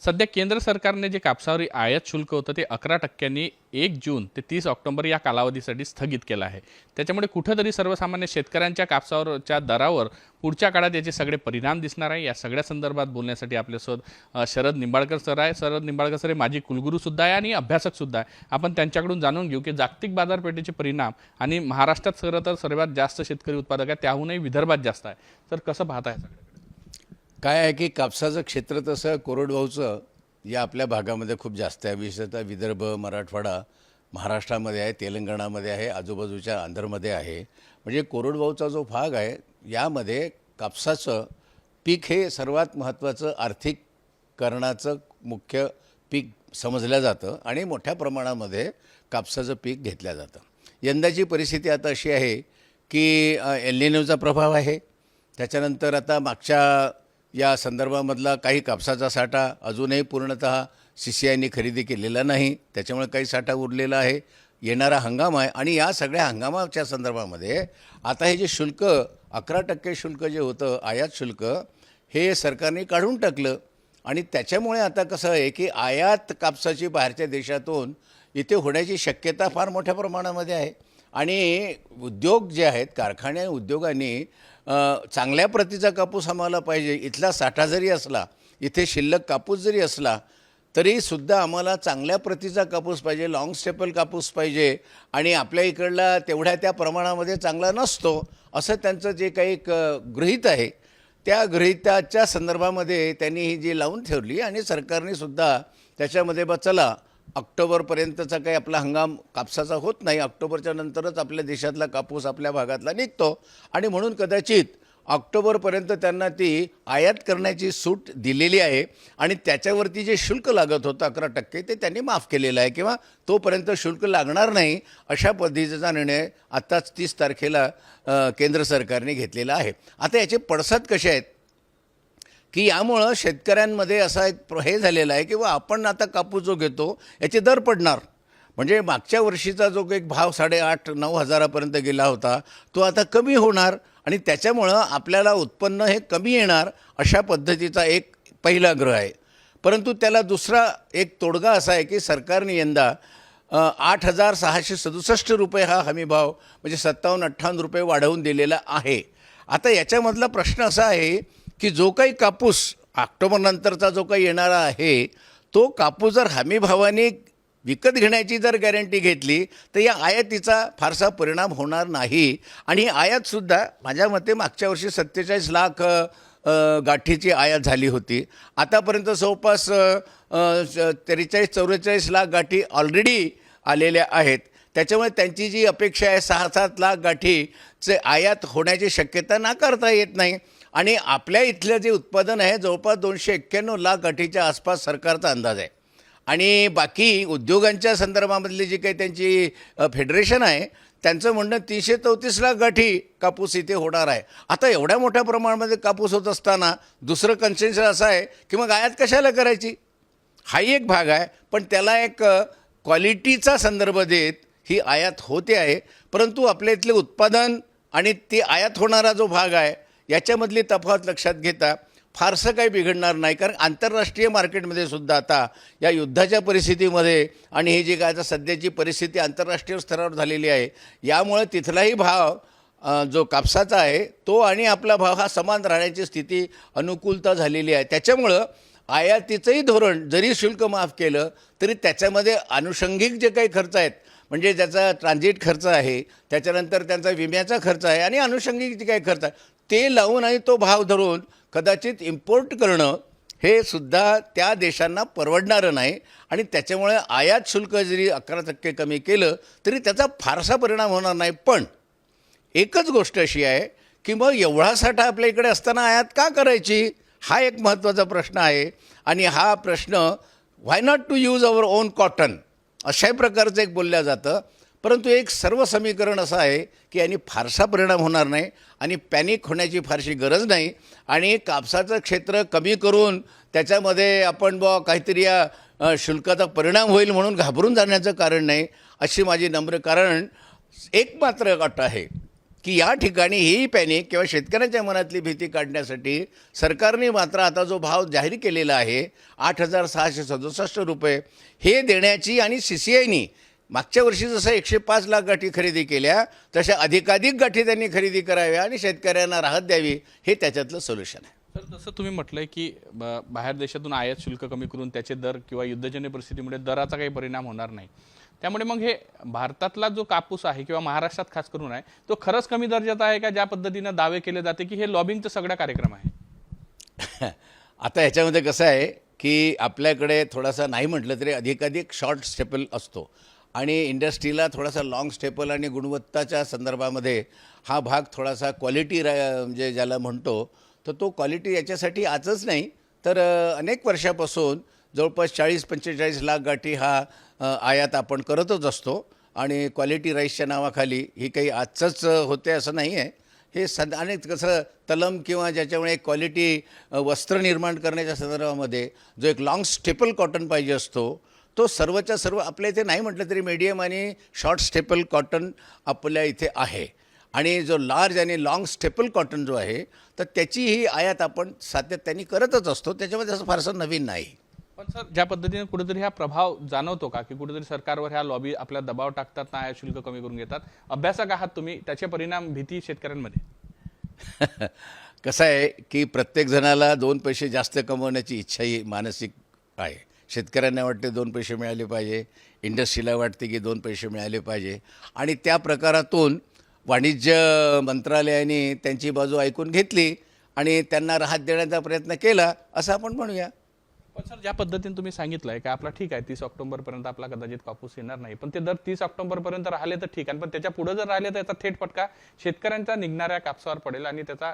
सध्या केंद्र सरकारने जे कापसावर आयात शुल्क होतं ते 11%नी 1 जून ते 30 ऑक्टोबर या कालावधीसाठी स्थगित केलं आहे। त्याच्यामुळे कुठेतरी सर्वसामान्य शेतकऱ्यांच्या कापसावरच्या दरावर पुढच्या काळात याचे सगळे परिणाम दिसणार आहे। या सगळ्या संदर्भात बोलण्यासाठी आपल्यासोबत शरद निंबाळकर सर आहे। शरद निंबाळकर सर हे माजी कुलगुरू सुद्धा आहे आणि अभ्यासक सुद्धा आहे। आपण त्यांच्याकडून जाणून घेऊ की जागतिक बाजारपेठेचे परिणाम आणि महाराष्ट्रात खरं तर सर्वात जास्त शेतकरी उत्पादक आहे, त्याहूनही विदर्भात जास्त आहे। तर कसं पाहताय सगळं? काय आहे की कापसाचं क्षेत्र तसं कोरडवाहूचं या आपल्या भागामध्ये खूप जास्त आहे। विशेषतः विदर्भ, मराठवाडा, महाराष्ट्रामध्ये आहे, तेलंगणामध्ये आहे, आजूबाजूच्या आंध्रमध्ये आहे। म्हणजे कोरडवाहूचा जो भाग आहे यामध्ये कापसाचं पीक हे सर्वात महत्त्वाचं आर्थिककरणाचं मुख्य पीक समजलं जातं आणि मोठ्या प्रमाणामध्ये कापसाचं पीक घेतलं जातं। यंदाची परिस्थिती आता अशी आहे की एल निनोचा प्रभाव आहे। त्याच्यानंतर आता मागच्या या संदर्भामधला काही कापसाचा साठा अजूनही पूर्णतः CCIने खरेदी केलेला नाही, त्याच्यामुळे काही साठा उरलेला आहे। येणारा हंगाम आहे आणि या सगळ्या हंगामाच्या संदर्भामध्ये आता हे जे शुल्क 11% शुल्क जे होतं आयात शुल्क हे सरकारने काढून टाकलं आणि त्याच्यामुळे आता कसं आहे की आयात कापसाची बाहेरच्या देशातून इथे होण्याची शक्यता फार मोठ्या प्रमाणामध्ये आहे। आणि उद्योग जे आहेत, कारखाने उद्योगांनी चांगल्या प्रतीचा कापूस आम्हाला पाहिजे, इथला साठा जरी असला, इथे शिल्लक कापूस जरी असला तरीसुद्धा आम्हाला चांगल्या प्रतीचा कापूस पाहिजे, लॉंग स्टेपल कापूस पाहिजे आणि आपल्या इकडला तेवढ्या त्या प्रमाणामध्ये चांगला नसतो असं त्यांचं जे काही गृहीत आहे त्या गृहीताच्या संदर्भामध्ये त्यांनी ही जी लावून ठेवली आणि सरकारने सुद्धा त्याच्यामध्ये चला ऑक्टोबरपर्यंतचा काही आपला हंगाम कापसाचा होत नाही, ऑक्टोबरच्या नंतरच आपल्या देशातला कापूस आपल्या भागातला निघतो आणि म्हणून कदाचित ऑक्टोबरपर्यंत त्यांना ती आयात करण्याची सूट दिलेली आहे आणि त्याच्यावरती जे शुल्क लागत होतं 11% ते त्यांनी माफ केलेलं आहे किंवा तोपर्यंत शुल्क लागणार नाही अशा पद्धतीचा निर्णय आत्ताच 30 तारखेला केंद्र सरकारने घेतलेला आहे। आता याचे पडसाद कसे आहेत की यामुळं शेतकऱ्यांमध्ये असा एक हे झालेला आहे की आपण आता कापूस जो घेतो याचे दर पडणार। म्हणजे मागच्या वर्षीचा जो एक भाव 8,500-9 हजारापर्यंत गेला होता तो आता कमी होणार आणि त्याच्यामुळं आपल्याला उत्पन्न हे कमी येणार अशा पद्धतीचा एक पहिला ग्रह आहे। परंतु त्याला दुसरा एक तोडगा असा आहे की सरकारने यंदा 8,667 रुपये हा हमीभाव म्हणजे 57-58 रुपये वाढवून दिलेला आहे। आता याच्यामधला प्रश्न असा आहे की जो काही कापूस ऑक्टोबरनंतरचा जो काही येणारा आहे तो कापूस जर हमीभावाने विकत घेण्याची जर गॅरंटी घेतली तर या आयातीचा फारसा परिणाम होणार नाही आणि आयातसुद्धा माझ्या मते मागच्या वर्षी 47 लाख गाठीची आयात झाली होती। आतापर्यंत जवळपास 43-44 लाख गाठी ऑलरेडी आलेल्या आहेत। त्याच्यामुळे त्यांची जी अपेक्षा आहे 6-7 लाख गाठीचे आयात होण्याची शक्यता नाकारता येत नाही आणि आपल्या इथलं जे उत्पादन आहे जवळपास 291 लाख गाठीच्या आसपास सरकारचा अंदाज आहे आणि बाकी उद्योगांच्या संदर्भामधली जी काही त्यांची फेडरेशन आहे त्यांचं म्हणणं 334 लाख गाठी कापूस इथे होणार आहे। आता एवढ्या मोठ्या प्रमाणामध्ये कापूस होत असताना दुसरं कन्सेन्सस असं आहे की मग आयात कशाला करायची, हाही एक भाग आहे। पण त्याला एक क्वालिटीचा संदर्भ देत ही आयात होते आहे, परंतु आपल्या इथले उत्पादन आणि ती आयात होणारा जो भाग आहे याच्यामधली तफावत लक्षात घेता फारसं काही बिघडणार नाही। कारण आंतरराष्ट्रीय मार्केटमध्ये सुद्धा आता या युद्धाच्या परिस्थितीमध्ये आणि ही जी काय आता सध्याची परिस्थिती आंतरराष्ट्रीय स्तरावर झालेली आहे यामुळे तिथलाही भाव जो कापसाचा आहे तो आणि आपला भाव हा समान राहण्याची स्थिती अनुकूलता झालेली आहे। त्याच्यामुळं आयातीचंही धोरण जरी शुल्क माफ केलं तरी त्याच्यामध्ये आनुषंगिक जे काही खर्च आहेत म्हणजे ज्याचा ट्रान्झिट खर्च आहे, त्याच्यानंतर त्यांचा विम्याचा खर्च आहे आणि आनुषंगिक जे काही खर्च आहे ते लावून आणि तो भाव धरून कदाचित इम्पोर्ट करणं हे सुद्धा त्या देशांना परवडणारं नाही आणि त्याच्यामुळे आयात शुल्क जरी 11% कमी केलं तरी त्याचा फारसा परिणाम होणार नाही। पण एकच गोष्ट अशी आहे की मग एवढा साठा आपल्या इकडे असताना आयात का करायची हा एक महत्त्वाचा प्रश्न आहे आणि हा प्रश्न why not to use our own cotton अशाही प्रकारचं एक बोललं जातं। परंतु एक सर्व समीकरण असं आहे की यांनी फारसा परिणाम होणार नाही आणि पॅनिक होण्याची फारशी गरज नाही आणि कापसाचं क्षेत्र कमी करून त्याच्यामध्ये आपण काहीतरी या शुल्काचा परिणाम होईल म्हणून घाबरून जाण्याचं कारण नाही अशी माझी नम्र। कारण एक मात्र अट आहे की या ठिकाणी ही पॅनिक किंवा शेतकऱ्यांच्या मनातली भीती काढण्यासाठी सरकारने मात्र आता जो भाव जाहीर केलेला आहे 8,667 रुपये हे देण्याची, आणि CCIनी मागच्या वर्षी जसं 105 लाख गाठी खरेदी केल्या तशा अधिकाधिक गाठी त्यांनी खरेदी कराव्या आणि शेतकऱ्यांना राहत द्यावी, हे त्याच्यातलं सोल्युशन आहे. तर जसं तुम्ही म्हटलंय की बाहेर देशातून आयात शुल्क कमी करून त्याचे दर किंवा युद्धजन्य परिस्थितीमुळे दराचा काही परिणाम होणार नाही, त्यामुळे मग हे भारतातला जो कापूस आहे किंवा महाराष्ट्रात खास करून आहे तो खरंच कमी दर्जाचा आहे का, ज्या पद्धतीनं दावे केले जाते की हे लॉबिंगचा सगळा कार्यक्रम आहे? आता ह्याच्यामध्ये कसं आहे की आपल्याकडे थोडासा नाही म्हटलं तरी अधिकाधिक शॉर्ट स्टेपल असतो आणि इंडस्ट्रीला थोडासा लाँग स्टेपल आणि गुणवत्ताच्या संदर्भामध्ये हा भाग थोडासा क्वालिटी म्हणजे ज्याला म्हणतो, तर तो क्वालिटी याच्यासाठी आजच नाही तर अनेक वर्षापासून जवळपास 40-45 लाख गाठी हा आयात आपण करतच असतो आणि क्वालिटी राईसच्या नावाखाली ही काही आजचंच होते असं नाही आहे. हे आणि कसं तलम किंवा ज्याच्यामुळे एक क्वालिटी वस्त्र निर्माण करण्याच्या संदर्भामध्ये जो एक लाँग स्टेपल कॉटन पाहिजे असतो तो सर्वच्या सर्व आपल्या इथे नाही म्हटलं तरी मीडियम आणि शॉर्ट स्टेपल कॉटन आपल्या इथे आहे. आणि जो लार्ज आणि लाँग स्टेपल कॉटन जो आहे तर त्याची ही आयात आपण सातत्याने करतच असतो, त्याच्यामध्ये असं फारसं नवीन नाही. पण सर, ज्या पद्धतीने कुठेतरी हा प्रभाव जाणवतो का की कुठेतरी सरकारवर ह्या लॉबी आपला दबाव टाकतात ना, आयात शुल्क कमी करून घेतात, अभ्यासक आहात तुम्ही, त्याचे परिणाम भीती शेतकऱ्यांमध्ये? कसं आहे की प्रत्येक जणाला 2 पैसे जास्त कमवण्याची इच्छा ही मानसिक आहे. शेतकऱ्यांना वाटते 2 पैसे मिळाले पाहिजे, इंडस्ट्रीला वाटते की 2 पैसे मिळाले पाहिजे आणि त्या प्रकारातून वाणिज्य मंत्रालयाने त्यांची बाजू ऐकून घेतली आणि त्यांना राहत देण्याचा प्रयत्न केला असं आपण म्हणूया. पण सर, ज्या पद्धतीने तुम्ही सांगितलं आहे की आपला ठीक आहे 30 ऑक्टोबरपर्यंत आपला कदाचित कापूस येणार नाही, पण ते दर 30 ऑक्टोबरपर्यंत राहिले तर ठीक आहे, पण त्याच्या पुढे जर राहिले तर याचा थेट फटका शेतकऱ्यांच्या निघणाऱ्या कापसावर पडेल आणि त्याचा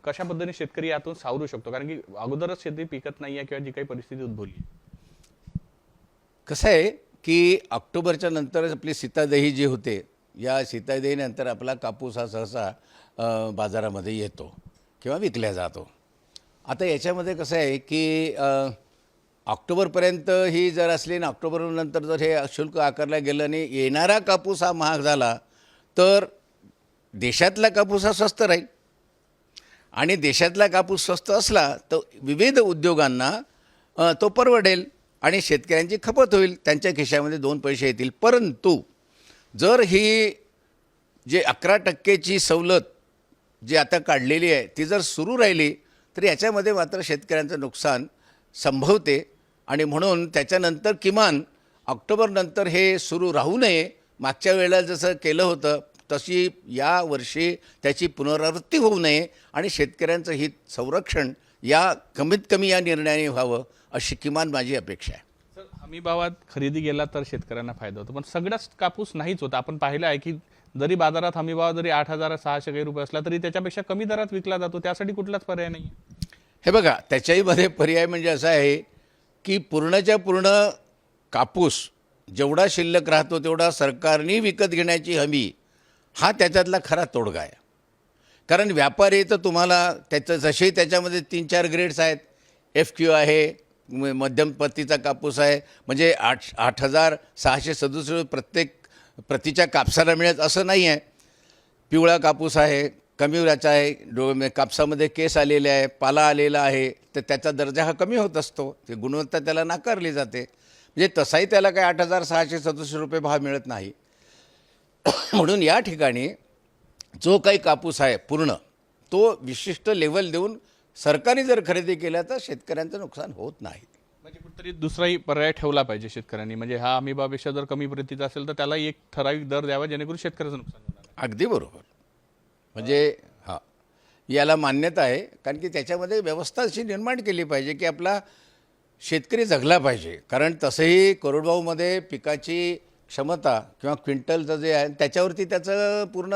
कशा पद्धतीने शेतकरी यातून सावरू शकतो, कारण की अगोदरच शेती पिकत नाही आहे किंवा जी काही परिस्थिती उद्भवली आहे? कसं आहे की ऑक्टोबरच्या नंतरच आपली सीतादही जी होते, या सीतादहीनंतर आपला कापूस हा सहसा बाजारामध्ये येतो किंवा विकल्या जातो. आता याच्यामध्ये कसं आहे की ऑक्टोबरपर्यंत ही जर असली आणि ऑक्टोबरनंतर जर हे शुल्क आकारलं गेलं आणि येणारा कापूस हा महाग झाला तर देशातला कापूस हा स्वस्त राहील आणि देशातला कापूस स्वस्त असला तर विविध उद्योगांना तो परवडेल आणि शेतकऱ्यांची खपत होईल, त्यांच्या खिशामध्ये 2 पैसे येतील. परंतु जर ही जे 11% सवलत जी आता काढलेली आहे ती जर सुरू राहिली तर याच्यामध्ये मात्र शेतकऱ्यांचं नुकसान संभवते आणि म्हणून त्याच्यानंतर किमान ऑक्टोबरनंतर हे सुरू राहू नये. मागच्या वेळेला जसं केलं होतं तशी या वर्षी त्याची पुनरावृत्ती होऊ नये आणि शेतकऱ्यांचं हित संरक्षण या कमीत कमी या निर्णयाने व्हावं अशी किमान माझी अपेक्षा आहे. सर, हमीभावात खरेदी गेला तर शेतकऱ्यांना फायदा होतो, पण सगळाच कापूस नाहीच होता. आपण पाहिलं आहे की जरी बाजारात हमीभाव जरी 8,600 काही रुपये असला तरी त्याच्यापेक्षा कमी दरात विकला जातो, त्यासाठी कुठलाच पर्याय नाही. हे बघा, त्याच्याहीमध्ये पर्याय म्हणजे असा आहे की पूर्णच्या पूर्ण कापूस जेवढा शिल्लक राहतो तेवढा सरकारने विकत घेण्याची हमी हा त्याच्यातला खरा तोडगा आहे. कारण व्यापारी तर तुम्हाला त्याचं जसे त्याच्यामध्ये 3-4 ग्रेड्स आहेत, FQ आहे, मध्यम पत्तीचा कापूस आहे, म्हणजे 8,667 प्रत्येक प्रतीच्या कापसाला मिळत असं नाही आहे. पिवळा कापूस आहे, कमी व्याचा आहे, कापसामध्ये केस आलेले आहे, पाला आलेला आहे, तर त्याचा दर्जा हा कमी होत असतो, ते गुणवत्ता त्याला नाकारली जाते. म्हणजे तसाही त्याला काही 8,667 रुपये भाव मिळत नाही. म्हणून या ठिकाणी जो काही कापूस आहे पूर्ण तो विशिष्ट लेवल देऊन सरकारने जर खरेदी केला तर शेतकऱ्यांचं नुकसान होत नाही. म्हणजे कुठेतरी दुसराही पर्याय ठेवला पाहिजे शेतकऱ्यांनी, म्हणजे हा हमीभावापेक्षा जर कमी प्रतीचा असेल तर त्याला एक ठराविक दर द्यावा जेणेकरून शेतकऱ्याचं नुकसान होणार नाही. अगदी बरोबर. म्हणजे हां, याला मान्यता आहे, कारण की त्याच्यामध्ये व्यवस्था अशी निर्माण केली पाहिजे की आपला शेतकरी जगला पाहिजे. कारण तसंही कोरडवाहूमध्ये पिकाची क्षमता किंवा क्विंटलचं जे आहे त्याच्यावरती त्याचं पूर्ण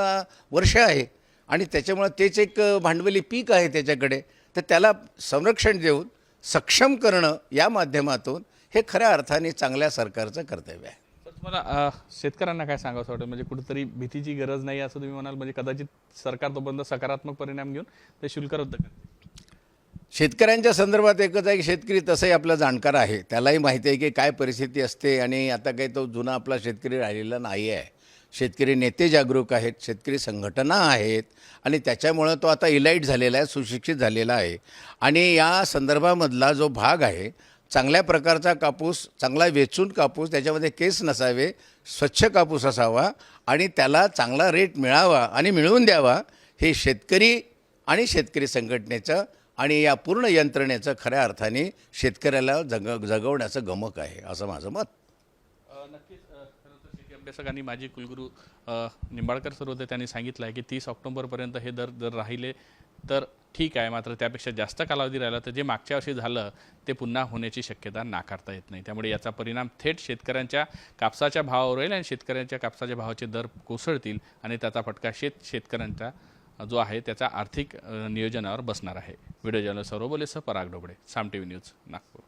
वर्ष आहे आणि त्याच्यामुळं तेच एक भांडवली पीक आहे त्याच्याकडे, तर त्याला संरक्षण देऊन सक्षम करणं या माध्यमातून हे खऱ्या अर्थाने चांगल्या सरकारचं कर्तव्य आहे. तर तुम्हाला शेतकऱ्यांना काय सांगावं वाटतं, म्हणजे कुठेतरी भीतीची गरज नाही असं तुम्ही म्हणाल, म्हणजे कदाचित सरकार तोपर्यंत सकारात्मक परिणाम घेऊन ते शुल्क रद्द करते? शेतकऱ्यांच्या संदर्भात एकच आहे की शेतकरी तसंही आपला जाणकार आहे, त्यालाही माहिती आहे की काय परिस्थिती असते आणि आता काही तो जुना आपला शेतकरी राहिलेला नाही आहे. शेतकरी नेते जागरूक आहेत, शेतकरी संघटना आहेत आणि त्याच्यामुळं तो आता इलाईट झालेला आहे, सुशिक्षित झालेला आहे. आणि या संदर्भामधला जो भाग आहे, चांगल्या प्रकारचा कापूस, चांगला वेचून कापूस, त्याच्यामध्ये केस नसावे, स्वच्छ कापूस असावा आणि त्याला चांगला रेट मिळावा आणि मिळवून द्यावा, हे शेतकरी आणि शेतकरी संघटनेचं आणि या पूर्ण यंत्रणेचं खऱ्या अर्थाने शेतकऱ्याला जगवण्याचं गमक आहे, असं माझं मत. नक्कीच खरं तर शेती अभ्यासक आणि माजी कुलगुरू निंबाळकर सर होते, त्यांनी सांगितलं आहे की 30 ऑक्टोबरपर्यंत हे दर जर राहिले तर ठीक आहे, मात्र त्यापेक्षा जास्त कालावधी राहिला तर जे मागच्या वर्षी झालं ते पुन्हा होण्याची शक्यता नाकारता येत नाही. त्यामुळे याचा परिणाम थेट शेतकऱ्यांच्या कापसाच्या भावावर होईल आणि शेतकऱ्यांच्या कापसाच्या भावाचे दर कोसळतील आणि त्याचा फटका शेतकऱ्यांचा जो आहे त्याचा आर्थिक नियोजनावर बसणार आहे. व्हिडिओ जर्नलिस्ट सौरभ बोलेसह पराग ढोबळे, साम टीव्ही न्यूज, नागपूर.